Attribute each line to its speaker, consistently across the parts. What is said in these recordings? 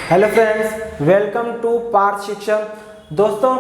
Speaker 1: Hello friends, welcome to Parth Shikshan. दोस्तों,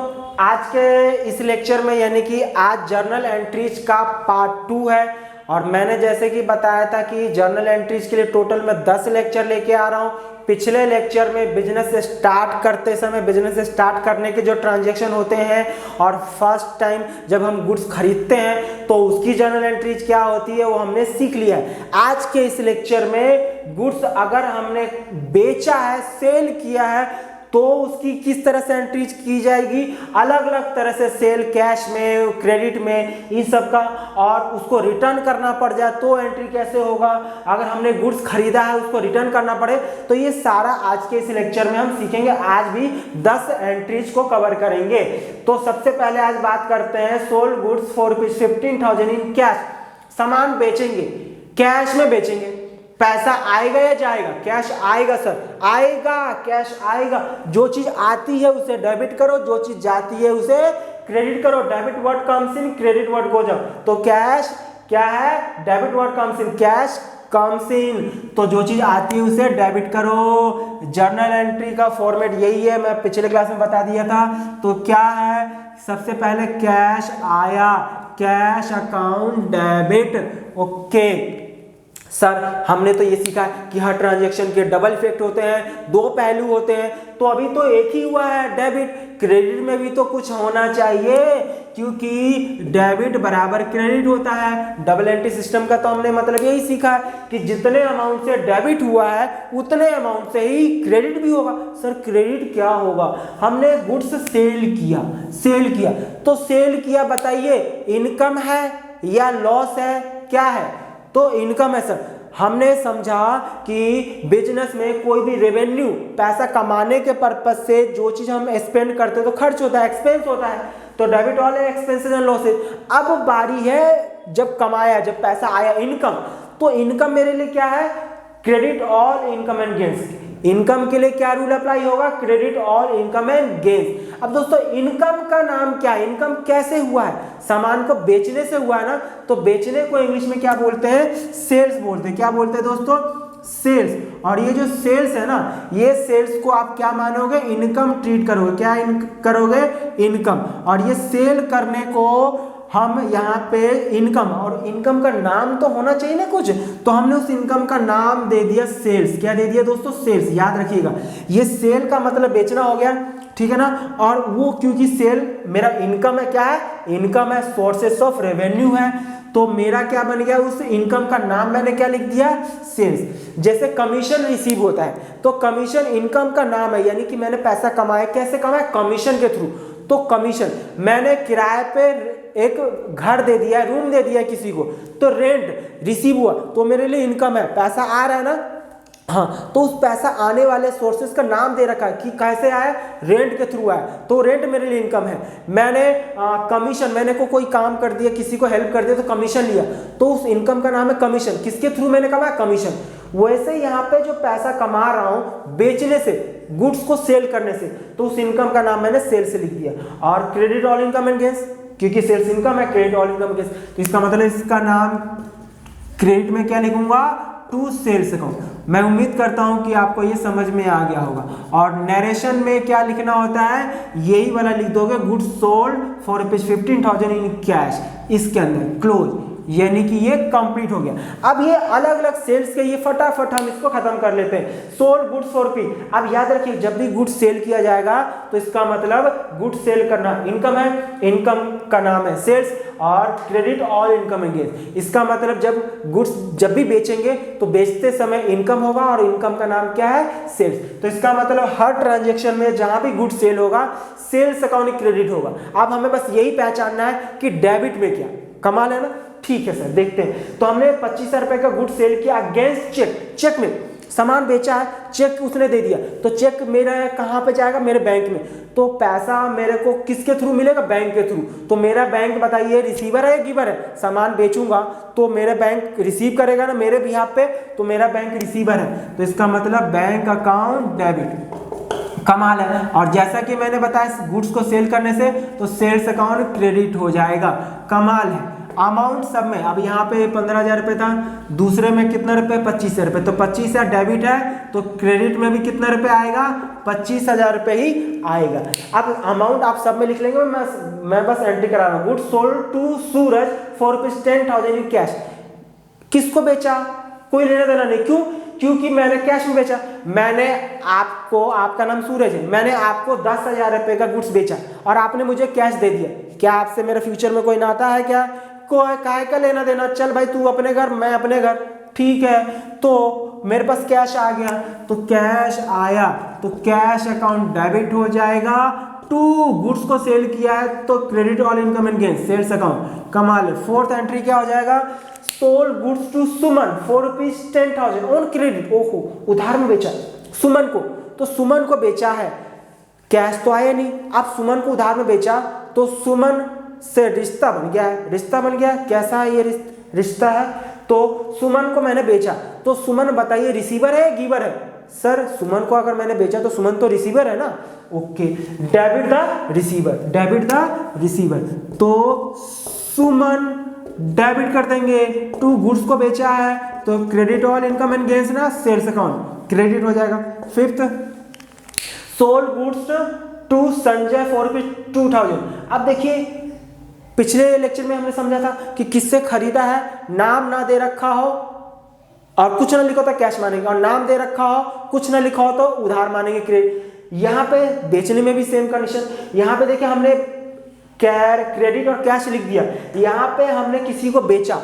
Speaker 1: आज के इस लेक्चर में यानी कि आज जर्नल एंट्रीज का पार्ट 2 है। और मैंने जैसे कि बताया था कि जर्नल एंट्रीज के लिए टोटल मैं 10 लेक्चर लेके आ रहा हूँ। पिछले लेक्चर में बिजनेस स्टार्ट करते समय बिजनेस स्टार्ट करने के जो ट्रांजैक्शन होते हैं और फर्स्ट टाइम जब हम गुड्स खरीदते हैं तो उसकी जर्नल एंट्रीज क्या होती है वो हमने सीख लिया है। आज के इस लेक्चर में गुड्स अगर हमने बेचा है, सेल किया है, तो उसकी किस तरह से एंट्रीज की जाएगी, अलग अलग तरह से सेल, कैश में, क्रेडिट में, इन सब का, और उसको रिटर्न करना पड़ जाए तो एंट्री कैसे होगा, अगर हमने गुड्स खरीदा है उसको रिटर्न करना पड़े, तो ये सारा आज के इस लेक्चर में हम सीखेंगे। आज भी 10 एंट्रीज को कवर करेंगे। तो सबसे पहले आज बात करते हैं sold goods for ₹15,000 in cash. सामान बेचेंगे, कैश में बेचेंगे, पैसा आएगा या जाएगा? कैश आएगा सर, आएगा, कैश आएगा। जो चीज आती है उसे डेबिट करो, जो चीज जाती है उसे क्रेडिट करो। Debit word comes in, credit word goes out. तो कैश क्या है? Debit word comes in, cash comes in. तो जो चीज आती है उसे डेबिट करो। जर्नल एंट्री का फॉर्मेट यही है, मैं पिछले क्लास में बता दिया था। तो क्या है? सबसे पहले कैश आया, cash account debit. Okay sir, हमने तो ये सीखा कि हर ट्रांजैक्शन के डबल इफेक्ट होते हैं, दो पहलू होते हैं। तो अभी तो एक ही हुआ है डेबिट, क्रेडिट में भी तो कुछ होना चाहिए, क्योंकि डेबिट बराबर क्रेडिट होता है। डबल एंट्री सिस्टम का तो हमने मतलब यही सीखा है कि जितने अमाउंट से डेबिट हुआ है उतने अमाउंट से ही क्रेडिट भी होगा। सर क्रेडिट क्या होगा? हमने गुड्स सेल किया तो सेल किया, बताइए इनकम है या लॉस है, क्या है? तो इनकम है सर। हमने समझा कि बिजनेस में कोई भी रेवेन्यू, पैसा कमाने के पर्पज से जो चीज हम स्पेंड करते हैं तो खर्च होता है, एक्सपेंस होता है। तो debit all expenses and losses. अब बारी है जब कमाया, जब पैसा आया, इनकम। तो इनकम मेरे लिए क्या है? Credit all income and gains. Income के लिए क्या रूल अप्लाई होगा? Credit all income and gains. अब दोस्तों, इनकम का नाम क्या है? इनकम कैसे हुआ है? सामान को बेचने से हुआ है ना। तो बेचने को इंग्लिश में क्या बोलते हैं? सेल्स बोलते हैं। क्या बोलते हैं दोस्तों? सेल्स। और ये जो सेल्स है ना, ये सेल्स को आप क्या मानोगे? इनकम ट्रीट करोगे। क्या करोगे? इनकम। और ये सेल करने को हम यहाँ पे इनकम, और इनकम का नाम तो होना चाहिए ना कुछ, तो हमने उस इनकम का नाम दे दिया सेल्स। क्या दे दिया दोस्तों? सेल्स। याद रखिएगा, ये सेल का मतलब बेचना हो गया, ठीक है ना। और वो क्योंकि सेल मेरा इनकम है, क्या है? इनकम है, सोर्सेस ऑफ रेवेन्यू है। तो मेरा क्या बन गया? उस इनकम का नाम मैंने क्या लिख दिया? सेल्स। जैसे कमीशन रिसीव होता है तो कमीशन इनकम का नाम है, यानी कि मैंने पैसा कमाया। कैसे कमाया? कमीशन के थ्रू। तो कमीशन। मैंने किराए पे एक घर दे दिया, रूम दे दिया किसी को, तो रेंट रिसीव हुआ, तो मेरे लिए इनकम है, पैसा आ रहा है ना। हाँ, तो उस पैसा आने वाले सोर्सेस का नाम दे रखा है कि कैसे आया? रेंट के थ्रू आया, तो रेंट मेरे लिए इनकम है। मैंने कमीशन, मैंने को कोई काम कर दिया, किसी को हेल्प कर दिया तो कमीशन लिया, तो उस इनकम का नाम है कमीशन। किसके थ्रू मैंने कमाया? कमीशन। वैसे यहाँ पे जो पैसा कमा रहा हूँ बेचने से, गुड्स को सेल करने से, तो उस इनकम का नाम मैंने सेल से लिख दिया। और credit all income and gains, क्योंकि सेल्स इनकम है, क्रेडिट ऑल इनकम गेन्स, तो इसका मतलब इसका नाम क्रेडिट में क्या लिखूंगा? To sales account. मैं उम्मीद करता हूं कि आपको ये समझ में आ गया होगा। और नरेशन में क्या लिखना होता है? यही वाला लिख दोगे, goods sold for ₹15,000 in cash. इसके अंदर क्लोज, यानी कि ये कंप्लीट हो गया। अब ये अलग अलग सेल्स के, ये फटाफट हम इसको खत्म कर लेते हैं। Sold goods for ₹। अब याद रखिए, जब भी गुड्स सेल किया जाएगा तो इसका मतलब गुड्स सेल करना इनकम है, इनकम का नाम है सेल्स, और credit all income and gains. इसका मतलब जब गुड्स जब भी बेचेंगे तो बेचते समय इनकम होगा, और इनकम का नाम क्या है? सेल्स। तो इसका मतलब हर ट्रांजेक्शन में जहां भी गुड्स सेल होगा, सेल्स अकाउंट क्रेडिट होगा। अब हमें बस यही पहचानना है कि डेबिट में क्या, कमाल है ना। ठीक है सर, देखते हैं। तो हमने 25,000 रुपए का गुड सेल किया अगेंस्ट चेक। चेक में सामान बेचा है, चेक उसने दे दिया, तो चेक मेरा कहाँ पे जाएगा? मेरे बैंक में। तो पैसा मेरे को किसके थ्रू मिलेगा? बैंक के थ्रू। तो मेरा बैंक बताइए रिसीवर है या गिवर है? सामान बेचूंगा तो मेरा बैंक रिसीव करेगा ना मेरे बिहाफ पे, तो मेरा बैंक रिसीवर है, तो इसका मतलब बैंक अकाउंट डेबिट। कमाल है। और जैसा कि मैंने बताया गुड्स को सेल करने से तो सेल्स अकाउंट क्रेडिट हो जाएगा। कमाल है। अमाउंट सब में, अब यहाँ पे 15,000 रुपये था, दूसरे में कितना रुपये 25,000 रुपये, तो 25,000 डेबिट है तो क्रेडिट में भी कितना रुपये आएगा 25,000 रुपये ही आएगा। अब अमाउंट आप सब में लिख लेंगे, मैं बस एंट्री करा रहा हूँ। Goods sold to Suraj for rupees 10,000 in cash. किसको बेचा, कोई लेना देना नहीं, क्यों, क्योंकि मैंने कैश में बेचा। मैंने आपको, आपका नाम सूरज है, मैंने आपको 10,000 रुपये का गुड्स बेचा और आपने मुझे कैश दे दिया। क्या आपसे मेरे फ्यूचर में कोई नाता है क्या, कोई काहे का लेना देना, चल भाई तू अपने घर मैं अपने घर, ठीक है। तो मेरे पास कैश आ गया, तो कैश आया तो कैश अकाउंट डेबिट हो जाएगा टू गुड्स को सेल किया है तो credit all income and gain sales account. कमाल। फोर्थ एंट्री क्या हो जाएगा, sold goods to Suman for rupees 10,000 on credit. ओहो, उधार में बेचा सुमन को, तो सुमन को बेचा है, कैश तो आया नहीं, आप सुमन को उधार में बेचा तो सुमन से रिश्ता बन गया है, रिश्ता बन गया। कैसा है ये रिश्ता है, तो सुमन को मैंने बेचा, तो सुमन बताइए रिसीवर है गिवर है, सर सुमन को अगर मैंने बेचा तो सुमन तो रिसीवर है ना, okay. Debit the receiver, debit the receiver, तो सुमन डेबिट कर देंगे, टू गुड्स को बेचा है तो credit all income and gains ना सेल्स अकाउंट क्रेडिट हो जाएगा। Fifth, sold goods to Sanjay for 2,000। अब देखिए पिछले लेक्चर में हमने समझा था कि किससे खरीदा है, नाम ना दे रखा हो और कुछ ना लिखा हो तो कैश मानेंगे, और नाम दे रखा हो कुछ ना लिखा हो तो उधार मानेंगे क्रेडिट। यहाँ पे बेचने में भी सेम कंडीशन, यहाँ पे देखिए हमने क्रेडिट और कैश लिख दिया, यहाँ पे हमने किसी को बेचा,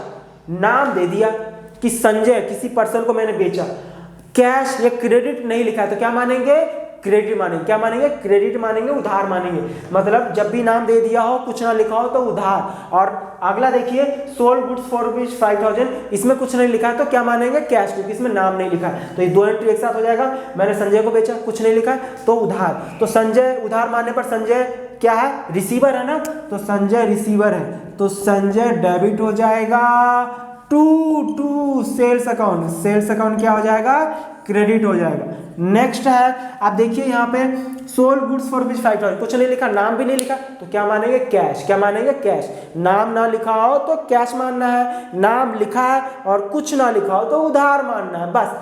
Speaker 1: नाम दे दिया कि संजय, किसी पर्सन को मैंने बेचा, कैश या क्रेडिट नहीं लिखा है तो क्या मानेंगे, क्रेडिट मानेंगे। क्या मानेंगे, क्रेडिट मानेंगे, उधार मानेंगे। मतलब जब भी नाम दे दिया हो कुछ ना लिखा हो तो उधार। और अगला देखिए सोल्ड गुड्स फॉर रुपीज 5,000, इसमें कुछ नहीं लिखा है तो क्या मानेंगे, कैश, क्योंकि इसमें नाम नहीं लिखा है। तो ये दो एंट्री एक साथ हो जाएगा। मैंने संजय को बेचा, कुछ नहीं लिखा है तो उधार, तो संजय उधार मानने पर संजय क्या है, रिसीवर है ना, तो संजय रिसीवर है तो संजय डेबिट हो जाएगा to sales account, sales account क्या हो जाएगा, क्रेडिट हो जाएगा। नेक्स्ट है, आप देखिए यहाँ पे सोल्ड गुड्स फॉर रुपीज 5,000, कुछ नहीं लिखा, नाम भी नहीं लिखा तो क्या मानेंगे, कैश। क्या मानेंगे, कैश। नाम ना लिखा हो तो कैश मानना है, नाम लिखा है और कुछ ना लिखा हो तो उधार मानना है, बस।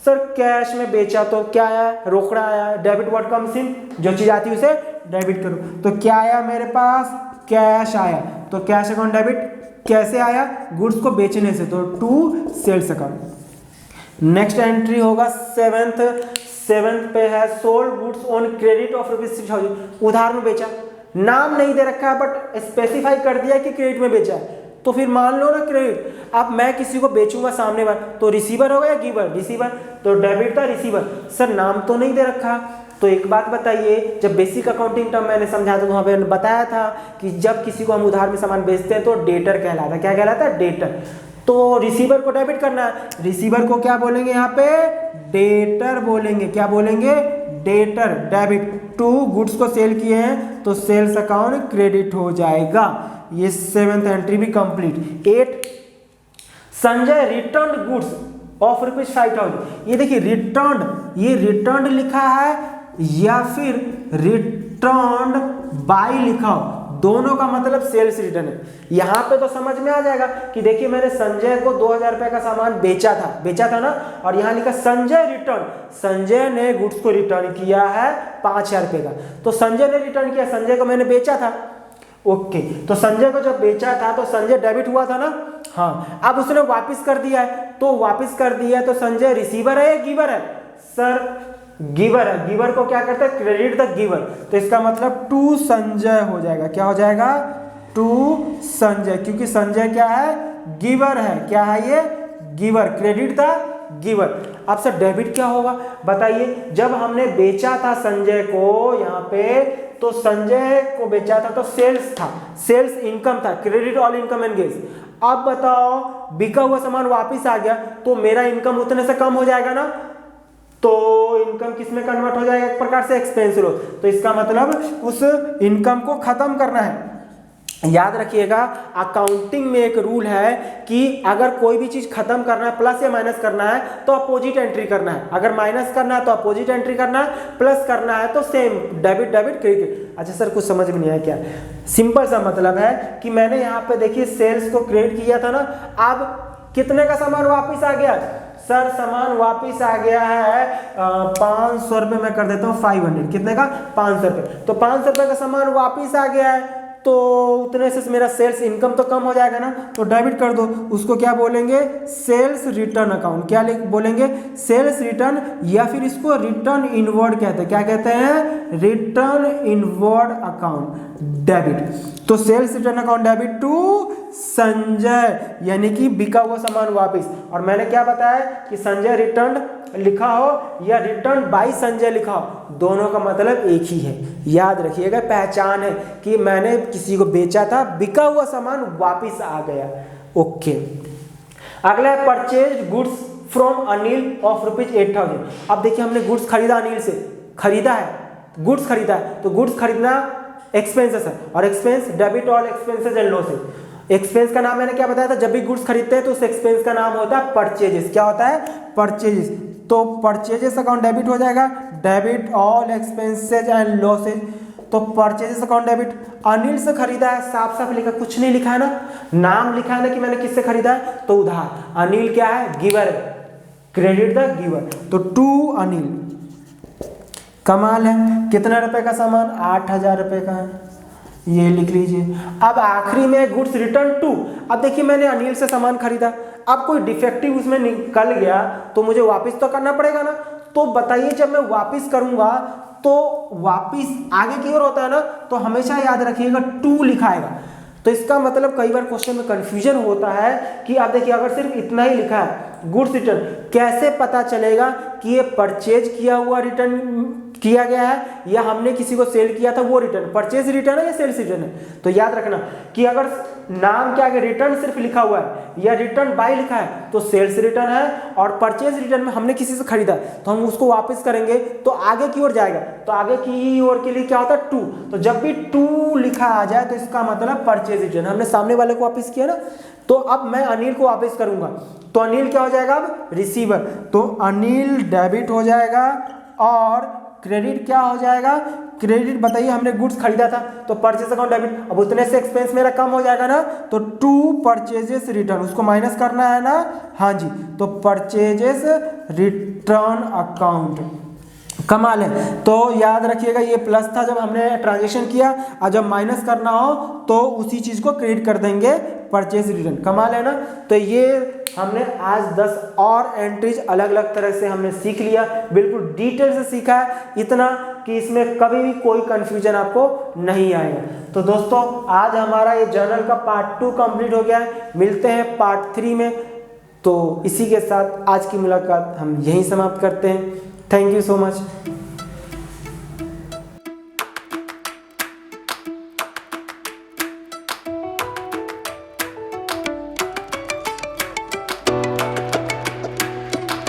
Speaker 1: सर कैश में बेचा तो क्या आया, रोकड़ा आया, डेबिट व्हाट कम्स इन, जो चीज आती है उसे डेबिट करो, तो क्या आया मेरे पास, कैश आया, तो कैश अकाउंट डेबिट कैसे आया, गुड्स को बेचने से, तो to sales account. Next entry होगा सेवेंथ पे है sold goods on credit of rupees 6,000, उधार में बेचा, नाम नहीं दे रखा है बट स्पेसिफाई कर दिया कि क्रेडिट में बेचा है तो फिर मान लो ना क्रेडिट। अब मैं किसी को बेचूंगा सामने बार तो रिसीवर होगा या गिवर, रिसीवर, तो डेबिट था रिसीवर। सर नाम तो नहीं दे रखा, तो एक बात बताइए, जब बेसिक अकाउंटिंग टर्म मैंने समझा था तो वहाँ पे बताया था कि जब किसी को हम उधार में सामान बेचते हैं तो डेटर कहलाता है, क्या कहलाता है, डेटर। तो रिसीवर को डेबिट करना है, रिसीवर को क्या बोलेंगे यहाँ पे, डेटर बोलेंगे, क्या बोलेंगे, डेटर, डेबिट। टू गुड्स को सेल किए हैं तो सेल्स अकाउंट क्रेडिट हो जाएगा। ये सेवेंथ एंट्री भी complete. 8, Sanjay return goods of rupees 5,000, ये देखिए रिटर्न, ये रिटर्न लिखा है या फिर रिटर्न बाय लिखा हो, दोनों का मतलब सेल्स रिटर्न है। यहाँ पे तो समझ में आ जाएगा कि देखिए मैंने संजय को 2,000 रुपए का सामान बेचा था ना, और यहाँ लिखा संजय रिटर्न, संजय ने गुड्स को रिटर्न किया है 5,000 रुपए का, तो संजय ने रिटर्न किया, संजय को मैंने बेचा था, ओके। तो संजय को जब बेचा था तो संजय डेबिट हुआ था ना, हाँ। अब उसने वापस कर दिया है, तो वापस कर दिया है तो संजय रिसीवर है या गिवर है, सर गिवर है। गिवर को क्या करते हैं, क्रेडिट द गिवर, तो इसका मतलब टू संजय हो जाएगा। क्या हो जाएगा, टू संजय, क्योंकि संजय क्या है, गिवर है, क्या है ये, गिवर, क्रेडिट द गिवर। अब सर डेबिट क्या होगा बताइए, जब हमने बेचा था संजय को यहाँ पे, तो संजय को बेचा था तो सेल्स था, सेल्स इनकम था, credit all income and gains. अब बताओ बिका हुआ सामान वापस आ गया तो मेरा इनकम उतने से कम हो जाएगा ना, तो इनकम किस में कन्वर्ट हो जाएगा, एक प्रकार से एक्सपेंस लो, तो इसका मतलब उस इनकम को खत्म करना है। याद रखिएगा, अकाउंटिंग में एक रूल है कि अगर कोई भी चीज खत्म करना है, प्लस या माइनस करना है तो अपोजिट एंट्री करना है। अगर माइनस करना है तो अपोजिट एंट्री करना है, प्लस करना है तो सेम डेबिट डेबिट क्रेडिट। अच्छा सर कुछ समझ में नहीं आया क्या? सिंपल सा मतलब है कि मैंने यहाँ पे देखिए सेल्स को क्रेडिट किया था ना, अब कितने का सामान वापिस आ गया? सर सामान वापिस आ गया है 500 रुपये, मैं कर देता हूँ 500। कितने का? 500 रुपये। तो 500 रुपये का सामान वापिस आ गया है, तो उतने से मेरा सेल्स इनकम तो कम हो जाएगा ना, तो डेबिट कर दो। उसको क्या बोलेंगे? Sales return account. क्या बोलेंगे? सेल्स रिटर्न, या फिर इसको रिटर्न इनवर्ड कहते हैं। क्या कहते हैं? Return inward account, debit. तो sales return account debit to Sanjay, यानी कि बिका हुआ सामान वापिस। और मैंने क्या बताया कि संजय रिटर्न लिखा हो या रिटर्न बाय संजय लिखा हो, दोनों का मतलब एक ही है। याद रखिएगा, पहचान है कि मैंने किसी को बेचा था, बिका हुआ सामान वापिस आ गया। ओके, अगला है purchase goods from Anil of ₹8000। अब देखिए हमने गुड्स खरीदा, अनिल से खरीदा है, गुड्स खरीदा है, तो गुड्स खरीदना एक्सपेंसेस है, और expense debit all expenses and losses. Expense का नाम मैंने क्या बताया था? जब भी गुड्स खरीदते हैं तो उस एक्सपेंस का नाम होता है परचेजेस। क्या होता है? परचेजेस। तो परचेजेस अकाउंट डेबिट हो जाएगा, debit all expenses and losses. तो परचेजेस अकाउंट डेबिट, अनिल से खरीदा है, साफ साफ लिखा, कुछ नहीं लिखा है ना, नाम लिखा है ना कि मैंने किससे खरीदा है, तो उधार। अनिल क्या है? गिवर, क्रेडिट द गिवर, तो टू अनिल। कमाल है। कितना रुपए का सामान? 8000 रुपए का है, ये लिख लीजिए। अब आखिरी में गुड्स रिटर्न टू। अब देखिए मैंने अनिल से सामान खरीदा, अब कोई डिफेक्टिव उसमें निकल गया तो मुझे वापस तो करना पड़ेगा ना। तो बताइए जब मैं वापस करूंगा तो वापस आगे की ओर होता है ना, तो हमेशा याद रखिएगा टू लिखाएगा। तो इसका मतलब कई बार क्वेश्चन में कंफ्यूजन होता है कि आप देखिए अगर सिर्फ इतना ही लिखा है गुड्स रिटर्न, कैसे पता चलेगा कि ये परचेज किया हुआ रिटर्न किया गया है या हमने किसी को सेल किया था वो रिटर्न? परचेज रिटर्न है या सेल्स रिटर्न है? तो याद रखना कि अगर नाम क्या है, रिटर्न सिर्फ लिखा हुआ है या रिटर्न बाय लिखा है तो सेल्स रिटर्न है, और परचेज रिटर्न में हमने किसी से खरीदा तो हम उसको वापस करेंगे तो आगे की ओर जाएगा, तो आगे की ओर के लिए क्या होता है? टू। तो जब भी टू लिखा आ जाए तो इसका मतलब परचेज रिटर्न। हमने सामने वाले को वापस किया ना, तो अब मैं अनिल को वापस करूंगा तो अनिल क्या हो जाएगा? अब रिसीवर, तो अनिल डेबिट हो जाएगा, और क्रेडिट क्या हो जाएगा? क्रेडिट बताइए, हमने गुड्स खरीदा था तो परचेज अकाउंट डेबिट, अब उतने से एक्सपेंस मेरा कम हो जाएगा ना, तो टू परचेजेस रिटर्न, उसको माइनस करना है ना, हाँ जी, तो परचेजेस रिटर्न अकाउंट। कमाल है। तो याद रखिएगा ये प्लस था जब हमने ट्रांजेक्शन किया, और जब माइनस करना हो तो उसी चीज को क्रेडिट कर देंगे परचेज रिटर्न। कमाल है ना। तो ये हमने आज 10 और एंट्रीज अलग अलग तरह से हमने सीख लिया, बिल्कुल डिटेल से सीखा है, इतना कि इसमें कभी भी कोई कंफ्यूजन आपको नहीं आएगा। तो दोस्तों आज हमारा ये जर्नल का पार्ट 2 कंप्लीट हो गया है, मिलते हैं पार्ट 3 में। तो इसी के साथ आज की मुलाकात हम यहीं समाप्त करते हैं। Thank you so much.